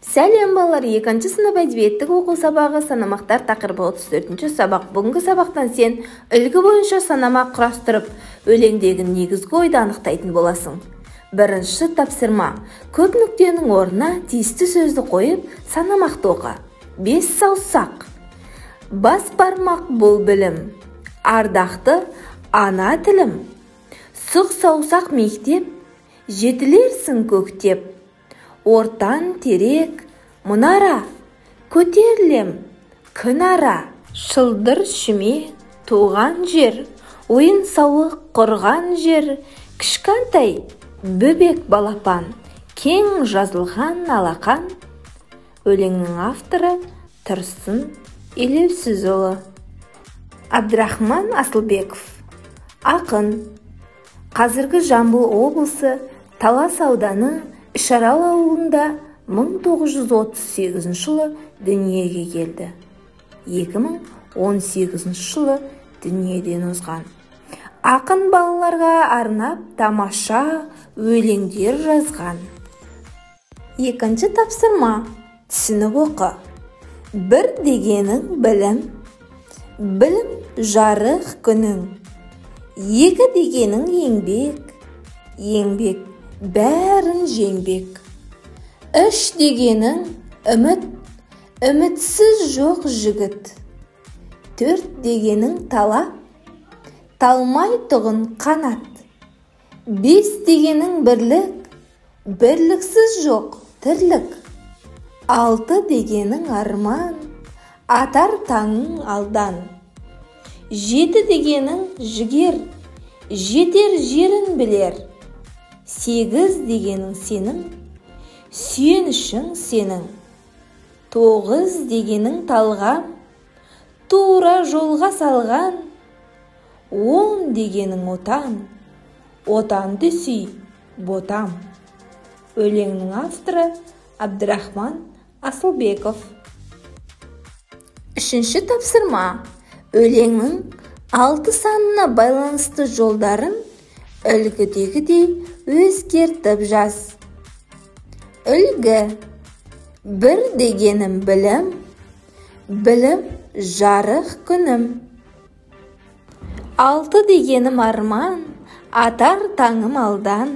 Сәлем балалар, 2 сынып әдебиеттік оқу сабағы санамақтар тақырыбы 34-ші сабақ. Бүгінгі сабақтан сен үлгі бойынша санамақ құрастырып, өлеңдегі негізгі ойды анықтайтын боласың. Бірінші тапсырма. Көп нүктенің орнына тиісті сөзді қойып, санамақты оқы. 5 саусақ. Бас бармақ бұл білім. Ардақты ана тілім. Сұқ саусақ мектеп, жетілерсің көктеп. Ортан терек, мұнара, көтерлем, күн ара. Шылдыр шүме, туған жер, ойын сауық құрған жер. Кішкентай, бөбек балапан, кең жазылған алақан. Өлеңнің авторы Тұрсын Елеусізұлы. Абдрахман Асылбеков. Ақын. Қазіргі Жамбыл облысы Талас ауданы Ішарал ауылында 1938 жылы дүниеге келді. 2018 жылы дүниеден озған. Ақын балаларға арнап тамаша өлеңдер жазған. Екінші тапсырма. Түсініп оқы. Бір дегенің білім, білім жарық күнің. Екі дегенің еңбек, еңбек бәрін жеңбек. Үш дегенің үміт, үмітсіз жоқ жігіт. Төрт дегенің талап, талмай тұғын қанат. Бес дегенің бірлік, бірліксіз жоқ тірлік. Алты дегенің арман, атар таңың алдан. Жеті дегенің жігер, жетер жерін білер. Сегіз дегенің сенің, сүйенішің сенің. Тоғыз дегенің талғам, тура жолға салған. Он дегенің отан, отанды сүй, ботам. Өлеңнің авторы Абдрахман Асылбеков. Үшінші тапсырма. Өлеңнің 6 санына байланысты жолдарын үлгідегідей өзгертіп жаз. Үлгі. Бір дегенім білім, білім жарық күнім. 6 дегенім арман, атар таңым алдан.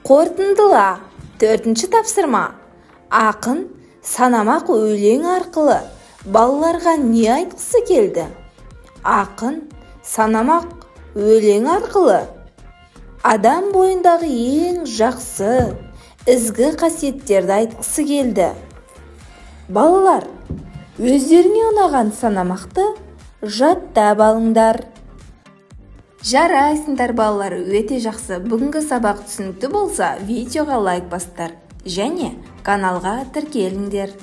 Қорытындыла. 4-ші тапсырма. Ақын санамақ өлең арқылы балаларға не айтқысы келді? Ақын санамақ өлең арқылы адам бойындағы ең жақсы, ізгі қасиеттерді айтқысы келді. Балалар, өздеріне ұнаған санамақты жаттап алыңдар. Жарайсыңдар балалар, өте жақсы. Бүгінгі сабақ түсінікті болса, видеоға лайк басыңдар және каналға тіркеліңдер.